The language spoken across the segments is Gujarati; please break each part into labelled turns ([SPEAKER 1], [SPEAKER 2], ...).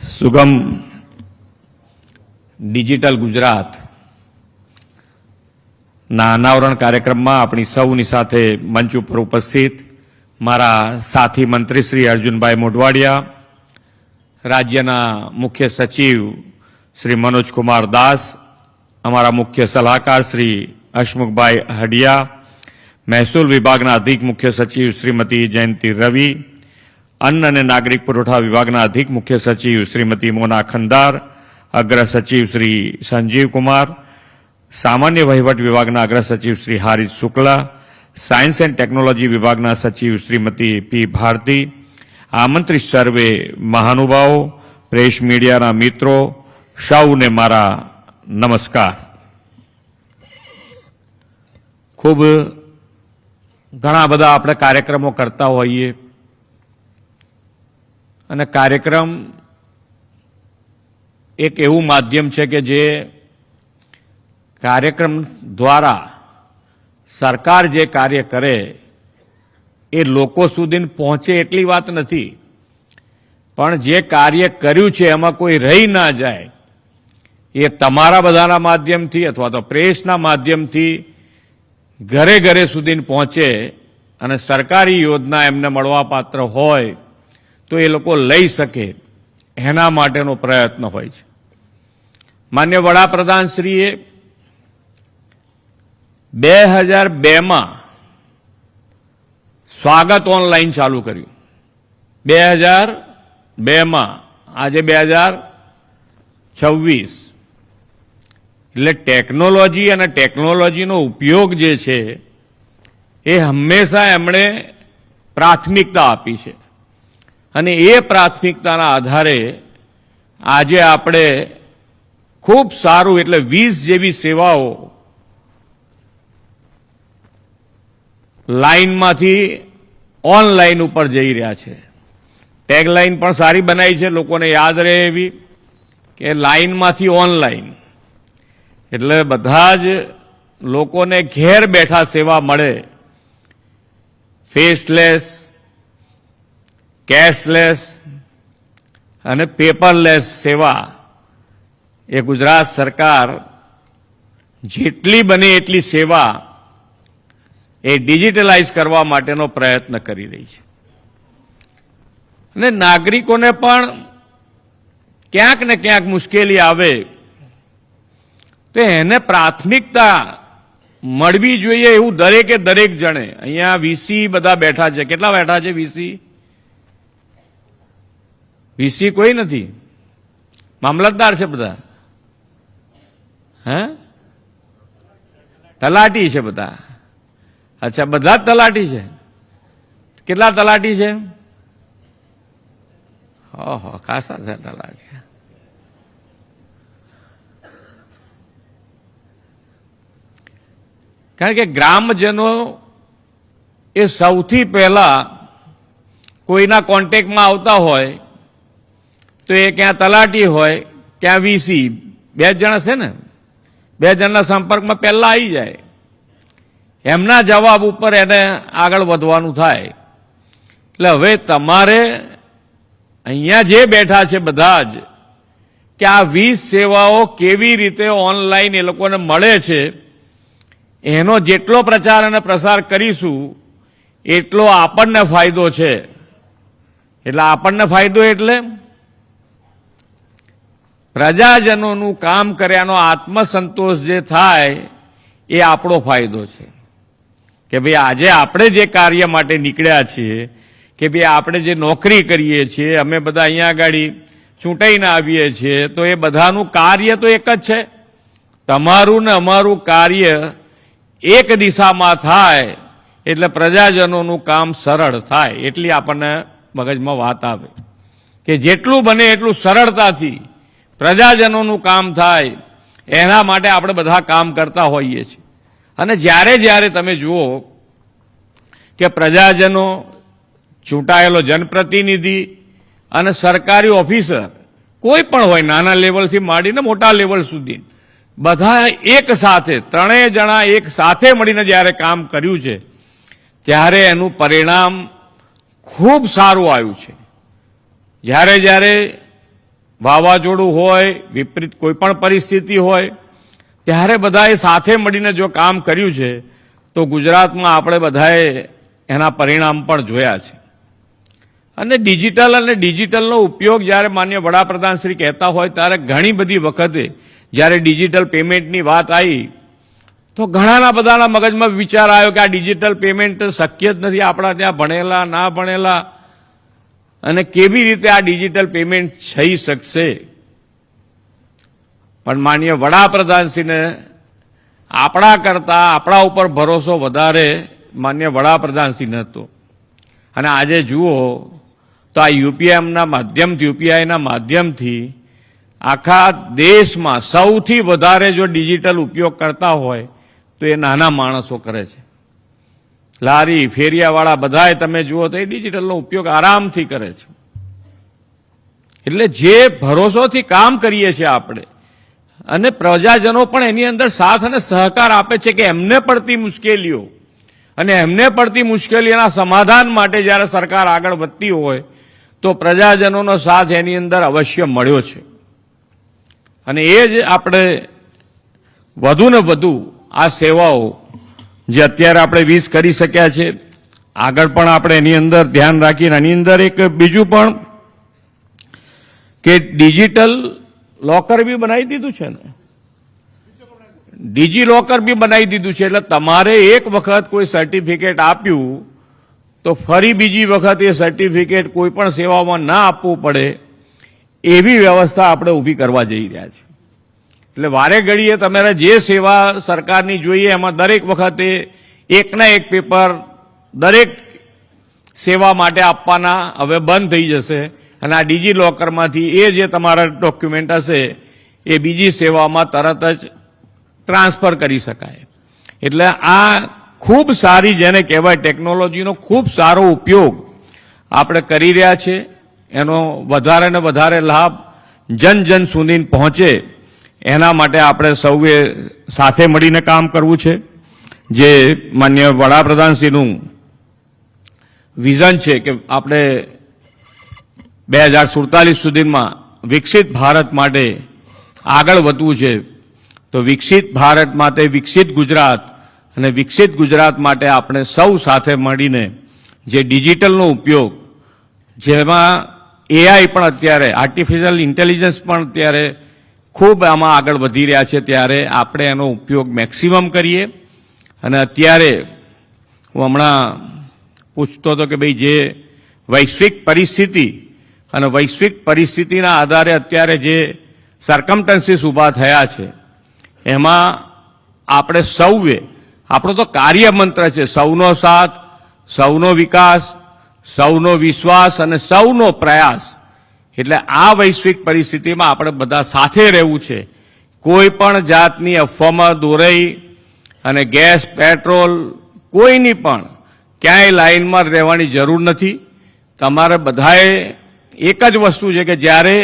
[SPEAKER 1] સુગમ ડિજિટલ ગુજરાત ના અનાવરણ કાર્યક્રમમાં આપણી સૌની સાથે મંચ ઉપર ઉપસ્થિત મારા સાથી મંત્રી શ્રી અર્જુનભાઈ મોઢવાડિયા, રાજ્યના મુખ્ય સચિવ શ્રી મનોજકુમાર દાસ, અમારા મુખ્ય સલાહકાર શ્રી હસમુખભાઈ હડિયા, મહેસૂલ વિભાગના અધિક મુખ્ય સચિવ શ્રીમતી જયંતિ રવિ, અન્ન અને નાગરિક પુરવઠા વિભાગના અધિક મુખ્ય સચિવ શ્રીમતી મોના ખંદાર, અગ્ર સચિવ શ્રી સંજીવ કુમાર, સામાન્ય વહીવટ વિભાગના અગ્ર સચિવ Shri Harit Shukla, science and technology વિભાગના સચિવ શ્રીમતી પી ભારતી, આમંત્રિત સર્વે મહાનુભાવો, પ્રેસ મીડિયાના મિત્રો, સૌને મારા નમસ્કાર. ખૂબ ઘણા બધા આપણે કાર્યક્રમો કરતા હોઈએ અને કાર્યક્રમ એક એવું માધ્યમ છે કે જે કાર્યક્રમ દ્વારા સરકાર જે કાર્ય કરે એ લોકો સુધી પહોંચે એટલી વાત નથી, પણ જે કાર્ય કર્યું છે એમાં કોઈ રહી ના જાય એ તમારા બધાના માધ્યમથી અથવા તો પ્રેસના માધ્યમથી ઘરે ઘરે સુધી પહોંચે અને સરકારી યોજના એમને મળવાપાત્ર હોય તો એ લોકો લઈ શકે એના માટેનો પ્રયત્ન હોય છે. માન્ય વડાપ્રધાનશ્રીએ 2002માં સ્વાગત ઓનલાઈન ચાલુ કર્યું. 2002માં, આજે 2026. એટલે ટેકનોલોજી અને ટેકનોલોજીનો ઉપયોગ જે છે એ હંમેશા એમણે પ્રાથમિકતા આપી છે અને એ પ્રાથમિકતાના આધારે આજે આપણે ખૂબ સારું એટલે 20 જેવી સેવાઓ લાઇનમાંથી ઓનલાઈન ઉપર જઈ રહ્યા છે. ટેગલાઇન પણ સારી બનાવી છે, લોકોને યાદ રહે એવી કે લાઇનમાંથી ઓનલાઈન, એટલે બધા જ લોકોને ઘેર બેઠા સેવા મળે. ફેસલેસ, કેશલેસ અને પેપરલેસ સેવા એ ગુજરાત સરકાર જેટલી બને એટલી સેવા એ ડિજિટલાઇઝ કરવા માટેનો પ્રયત્ન કરી રહી છે. અને નાગરિકોને પણ ક્યાંક ને ક્યાંક મુશ્કેલી આવે તો એને પ્રાથમિકતા મળવી જોઈએ એવું દરેકે દરેક જણે. અહીંયા વીસી બધા બેઠા છે. કેટલા બેઠા છે વીસી? વીસી કોઈ નથી, મામલતદાર છે બધા. હે, તલાટી છે બધા. અચ્છા, બધા જ તલાટી છે. કેટલા તલાટી છે? ઓહો, ખાસા છે તલાટી. કારણ કે ગ્રામજનો એ સૌથી પહેલા કોઈના કોન્ટેક્ટમાં આવતા હોય તો એ ક્યાં તલાટી હોય ક્યાં વીસી, બે જણ છે ને, બે જણના સંપર્કમાં પહેલા આવી જાય. એમના જવાબ ઉપર એને આગળ વધવાનું થાય. એટલે હવે તમારે અહીંયા જે બેઠા છે બધા જ કે આ 20 સેવાઓ કેવી રીતે ઓનલાઈન એ લોકોને મળે છે એનો જેટલો પ્રચાર અને પ્રસાર કરીશું એટલો આપણને ફાયદો છે. એટલે આપણને ફાયદો એટલે પ્રજાજનોનું કામ કર્યાનો આત્મસંતોષ જે થાય એ આપણો ફાયદો છે. કે ભાઈ આજે આપણે જે કાર્ય માટે નીકળ્યા છીએ, કે ભાઈ આપણે જે નોકરી કરીએ છીએ, અમે બધા અહીંયા આગળ ચૂંટાઈને આવીએ છીએ, તો એ બધાનું કાર્ય તો એક જ છે. તમારું ને અમારું કાર્ય એક દિશામાં થાય એટલે પ્રજાજનોનું કામ સરળ થાય. એટલી આપણને મગજમાં વાત આવે કે જેટલું બને એટલું સરળતાથી પ્રજાજનોનું કામ થાય એના માટે આપણે બધા કામ કરતા હોઈએ છીએ. અને જ્યારે જ્યારે તમે જુઓ કે પ્રજાજનો, ચૂંટાયેલો જનપ્રતિનિધિ અને સરકારી ઓફિસર કોઈ પણ હોય, નાના લેવલથી માંડીને મોટા લેવલ સુધી, બધા એક સાથે, ત્રણેય જણા એક સાથે મળીને જ્યારે કામ કર્યું છે ત્યારે એનું પરિણામ ખૂબ સારું આવ્યું છે. જ્યારે જ્યારે વાવાઝોડું હોય, વિપરીત કોઈ પણ પરિસ્થિતિ હોય, ત્યારે બધાએ સાથે મળીને જો કામ કર્યું છે તો ગુજરાતમાં આપણે બધાએ એના પરિણામ પણ જોયા છે. અને ડિજિટલનો ઉપયોગ જ્યારે માન્ય વડાપ્રધાન શ્રી કહેતા હોય ત્યારે ઘણી બધી વખતે જ્યારે ડિજિટલ પેમેન્ટની વાત આવી તો ઘણાના બધાના મગજમાં વિચાર આવ્યો કે આ ડિજિટલ પેમેન્ટ શક્ય જ નથી, આપણા ત્યાં ભણેલા ના ભણેલા અને કેવી રીતે આ ડિજિટલ પેમેન્ટ થઈ શકશે. પણ માન્ય વડાપ્રધાનશ્રીને આપણા કરતા આપણા ઉપર ભરોસો વધારે માન્ય વડાપ્રધાનશ્રીને હતો. અને આજે જુઓ તો આ યુપીઆઈના માધ્યમથી આખા દેશમાં સૌથી વધારે જો ડિજિટલ ઉપયોગ કરતા હોય તો એ નાના માણસો કરે છે. લારી ફેરિયાવાળા બધાએ તમે જુઓ તો એ ડિજિટલનો ઉપયોગ આરામથી કરે છે. એટલે જે ભરોસોથી કામ કરીએ છીએ આપણે અને પ્રજાજનો પણ એની અંદર સાથ અને સહકાર આપે છે કે એમને પડતી મુશ્કેલીઓ અને એમને પડતી મુશ્કેલીઓના સમાધાન માટે જ્યારે સરકાર આગળ વધતી હોય તો પ્રજાજનોનો સાથ એની અંદર અવશ્ય મળ્યો છે. અને એ જ આપણે વધુ ને વધુ આ સેવાઓ જે અત્યારે આપણે 20 કરી શક્યા છે, આગળ પણ આપણે એની અંદર ધ્યાન રાખીને એની અંદર એક બીજું પણ કે ડિજિટલ લોકર બી બનાવી દીધું છે ને, ડિજી લોકર બી બનાવી દીધું છે. એટલે તમારે એક વખત કોઈ સર્ટિફિકેટ આપ્યું તો ફરી બીજી વખત એ સર્ટિફિકેટ કોઈ પણ સેવામાં ના આપવું પડે એવી વ્યવસ્થા આપણે ઊભી કરવા જઈ રહ્યા છીએ. એટલે વારે ઘડીએ તમારે જે સેવા સરકારની જોઈએ એમાં દરેક વખતે એકના એક પેપર દરેક સેવા માટે આપવાના હવે બંધ થઈ જશે અને આ ડિજી લોકરમાંથી એ જે તમારા ડોક્યુમેન્ટ હશે એ બીજી સેવામાં તરત જ ટ્રાન્સફર કરી શકાય. એટલે આ ખૂબ સારી જેને કહેવાય ટેકનોલોજીનો ખૂબ સારો ઉપયોગ આપણે કરી રહ્યા છે. એનો વધારે ને વધારે લાભ જન જન સુધી પહોંચે એના માટે આપણે સૌએ સાથે મળીને કામ કરવું છે. જે માન્ય વડાપ્રધાનશ્રીનું વિઝન છે કે આપણે 2047 સુધીમાં વિકસિત ભારત માટે આગળ વધવું છે, તો વિકસિત ભારત માટે વિકસિત ગુજરાત અને વિકસિત ગુજરાત માટે આપણે સૌ સાથે મળીને જે ડિજિટલનો ઉપયોગ, જેમાં એઆઈ પણ અત્યારે આર્ટિફિશિયલ ઇન્ટેલિજન્સ પણ અત્યારે ખૂબ આમાં આગળ વધી રહ્યા છે, ત્યારે આપણે એનો ઉપયોગ મેક્સિમમ કરીએ. અને અત્યારે હું હમણાં પૂછતો હતો કે ભાઈ જે વૈશ્વિક પરિસ્થિતિ અને વૈશ્વિક પરિસ્થિતિના આધારે અત્યારે જે સર્કમસ્ટન્સીસ ઊભા થયા છે એમાં આપણે સૌએ, આપણો તો કાર્ય મંત્ર છે સૌનો સાથ, સૌનો વિકાસ, સૌનો વિશ્વાસ અને સૌનો પ્રયાસ. એટલે આ વૈશ્વિક પરિસ્થિતિમાં આપણે બધા સાથે રહેવું છે. કોઈ પણ જાતની અફવામાં દોરાઈ અને ગેસ, પેટ્રોલ કોઈની પણ ક્યાંય લાઈનમાં રહેવાની જરૂર નથી. તમારે બધાએ એક જ વસ્તુ છે કે જ્યારે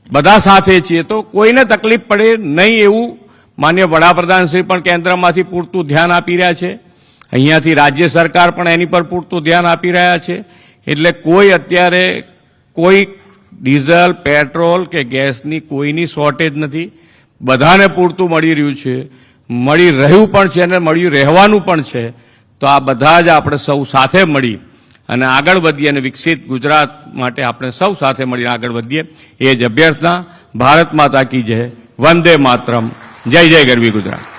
[SPEAKER 1] બધા સાથે છીએ તો કોઈને તકલીફ પડે નહીં એવું માન્ય વડાપ્રધાનશ્રી પણ કેન્દ્રમાંથી પૂરતું ધ્યાન આપી રહ્યા છે. અહીંયાથી રાજ્ય સરકાર પણ એની પર પૂરતું ધ્યાન આપી રહ્યા છે. એટલે કોઈ અત્યારે કોઈ ડીઝલ, પેટ્રોલ કે ગેસની કોઈની શોર્ટેજ નથી. બધાને પૂરતું મળી રહ્યું છે, મળી રહ્યું પણ છે અને મળી રહેવાનું પણ છે. તો આ બધા જ આપણે સૌ સાથે મળી અને આગળ વધીએ અને વિકસિત ગુજરાત માટે આપણે સૌ સાથે મળીને આગળ વધીએ એ જ અભ્યર્થના. ભારત માતા કી જય, વંદે માતરમ, જય જય ગરવી ગુજરાત.